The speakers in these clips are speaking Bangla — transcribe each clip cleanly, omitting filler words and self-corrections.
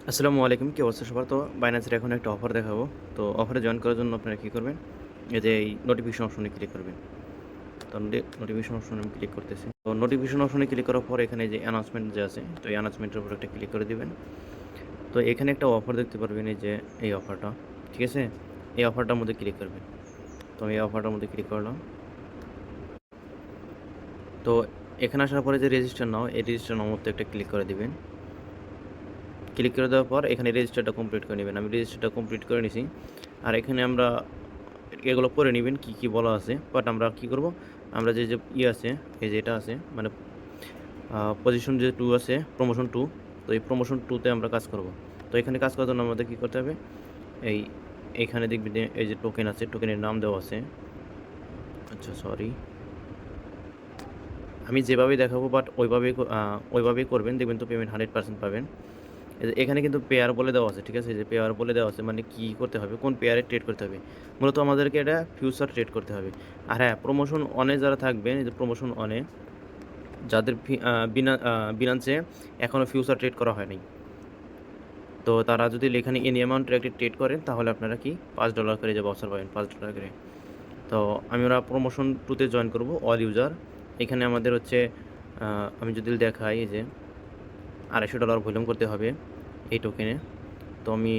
আসসালামু আলাইকুম। কি অবস্থা সবার? তো বাইন্যান্সের এখন একটা অফার দেখাবো। তো অফারে জয়েন করার জন্য আপনারা কি করবেন? এই যে এই নোটিফিকেশন অপশনে ক্লিক করবেন। তো নোটিফিকেশন অপশনে আমি ক্লিক করতেছি। তো নোটিফিকেশন অপশনে ক্লিক করার পর এখানে যে অ্যানাউন্সমেন্ট যে আছে, তো এই অ্যানাউন্সমেন্টের উপর একটা ক্লিক করে দিবেন। তো এখানে একটা অফার দেখতে পারবেন, এই যে এই অফারটা। ঠিক আছে? এই অফারটার মধ্যে ক্লিক করবেন। তো আমি এই অফারটার মধ্যে ক্লিক করলাম। তো এখানে আসার পরে যে রেজিস্টার নাও, এই রেজিস্টার নাওর মধ্যে একটা ক্লিক করে দিবেন। ক্লিক করে দেওয়ার পর এখানে রেজিস্টারটা কমপ্লিট করে নেবেন। আমি রেজিস্টারটা কমপ্লিট করে নিছি। আর এখানে আমরা এগুলো পড়ে নিবেন কি বলা আছে। বাট আমরা কি করব, আমরা যে আছে, এই যে এটা আছে মানে পজিশন যে 2 আছে, প্রমোশন 2। তো এই প্রমোশন 2 তে আমরা কাজ করব। তো এখানে কাজ করার জন্য আমাদের কি করতে হবে, এই এইখানে দেখবেন যে এই যে টোকেন আছে, টোকেনের নাম দেওয়া আছে। আচ্ছা সরি, আমি যেভাবে দেখাবো বাট ওইভাবেই করবেন, দেখবেন তো পেমেন্ট 100% পাবেন। এই যে এখানে কিন্তু পেয়ার বলে দেওয়া আছে, ঠিক আছে? এই যে পেয়ার বলে দেওয়া আছে মানে কি করতে হবে, কোন পেয়ারে ট্রেড করতে হবে। মূলত আমাদেরকে এটা ফিউচার ট্রেড করতে হবে। আর হ্যাঁ, প্রমোশন অনে যারা থাকবেন, এই যে প্রমোশন অনে যাদের বিনান্সে এখনও ফিউচার ট্রেড করা হয় নাই, তো তারা যদি এখানে এনি অ্যামাউন্টের একটি ট্রেড করেন তাহলে আপনারা কি $5 করে যে বছর পাবেন, $5 করে। তো আমরা প্রমোশন 2 তে জয়েন করব, অল ইউজার। এখানে আমাদের হচ্ছে আমি যদি দেখাই, এই যে $250 ভলিউম করতে হবে এই টোকেনে। তো আমি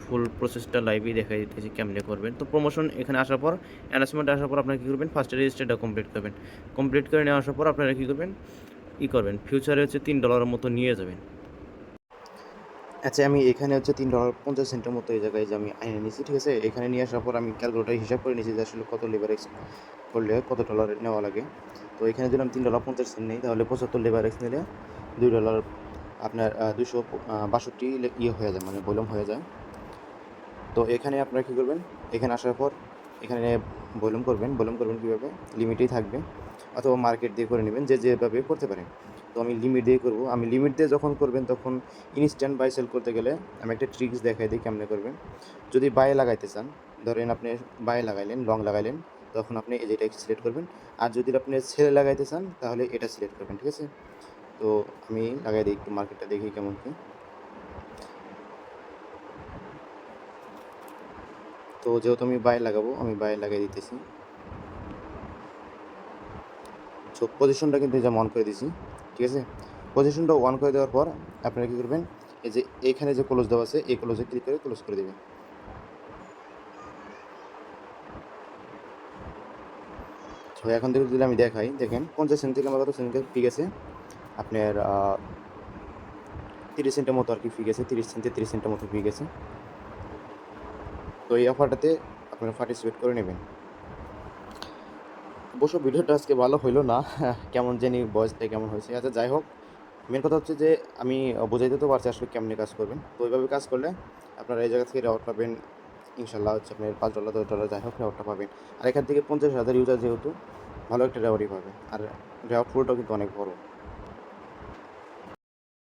ফুল প্রসেসটা লাইভেই দেখাই দিতেছি কেমনে করবেন। তো প্রমোশন এখানে আসার পর, অ্যানাউন্সমেন্ট আসার পর আপনারা কী করবেন, ফার্স্টে রেজিস্টারটা কমপ্লিট করবেন। কমপ্লিট করে নিয়ে আসার পর আপনারা কী করবেন, ফিউচারে হচ্ছে $3 মতো নিয়ে যাবেন। আচ্ছা, আমি এখানে হচ্ছে $3.50 মতো এই জায়গায় যে আমি আইনে নিয়েছি, ঠিক আছে? এখানে নিয়ে আসার পর আমি ক্যালকুলেটার হিসাব করে নিয়েছি যে আসলে কত লেভারেজ করলে কত ডলার নেওয়া লাগে। তো এখানে যদি আমি $3.50 নেই তাহলে 75 লেভারেজ নিলে $2 আপনার 262 হয়ে যায়, মানে ভলিউম হয়ে যায়। তো এখানে আপনারা কী করবেন, এখানে আসার পর এখানে ভলিউম করবেন কীভাবে, লিমিটেই থাকবে অথবা মার্কেট দিয়ে করে নেবেন, যে যেভাবে করতে পারেন। তো আমি লিমিট দিয়ে করব। আমি লিমিট দিয়ে যখন করবেন তখন ইনস্ট্যান্ট বাই সেল করতে গেলে আমি একটা ট্রিক্স দেখাই দিই কেমনে করবেন। যদি বাই লাগাইতে চান, ধরেন আপনি বাই লাগাইলেন, লং লাগাইলেন, তখন আপনি এই যেটা সিলেক্ট করবেন। আর যদি আপনি সেল লাগাইতে চান তাহলে এটা সিলেক্ট করবেন, ঠিক আছে? তো আমি লাগাই দিই, একটু মার্কেটটা দেখি কেমন কি। তো যেহেতু আমি বাই লাগাবো, আমি বাই লাগাই দিতেছি। সো পজিশনটা কিন্তু যেমন অন করে দিয়েছি, ঠিক আছে? পজিশনটা অন করে দেওয়ার পর আপনারা কী করবেন, এই যে এইখানে যে ক্লোজ দেওয়া আছে, এই ক্লোজে ক্লিক করে ক্লোজ করে দেবেন। তো এখন থেকে যদি আমি দেখাই, দেখেন 50 সেন্ট থেকে আমার কত সেন্ট ফি গেছে, আপনার 30 সেন্টের মতো আর কি ফি গেছে, 30 সেন্ট 30 সেন্টের মতো ফি গেছে। তো এই অফারটাতে আপনারা পার্টিসিপেট করে নেবেন। অবশ্য ভিডিওটা আজকে ভালো হইলো না, কেমন জানি ভয়েসটা কেমন হয়েছে। আচ্ছা যাই হোক, মেন কথা হচ্ছে যে আমি বুঝাইতে তো পারছি আসলে কেমনে কাজ করবেন। তো ওইভাবে কাজ করলে আপনারা এই জায়গা থেকে রেওয়ার্ড পাবেন ইনশাল্লাহ। হচ্ছে আপনার $5 $10 যাই হোক রেওয়ার্ডটা পাবেন। আর এখান থেকে 50,000 ইউজার যেহেতু, ভালো একটা রেওয়ার্ডই পাবে। আর রেওয়ার্ড পুরোটাও কিন্তু অনেক বড়।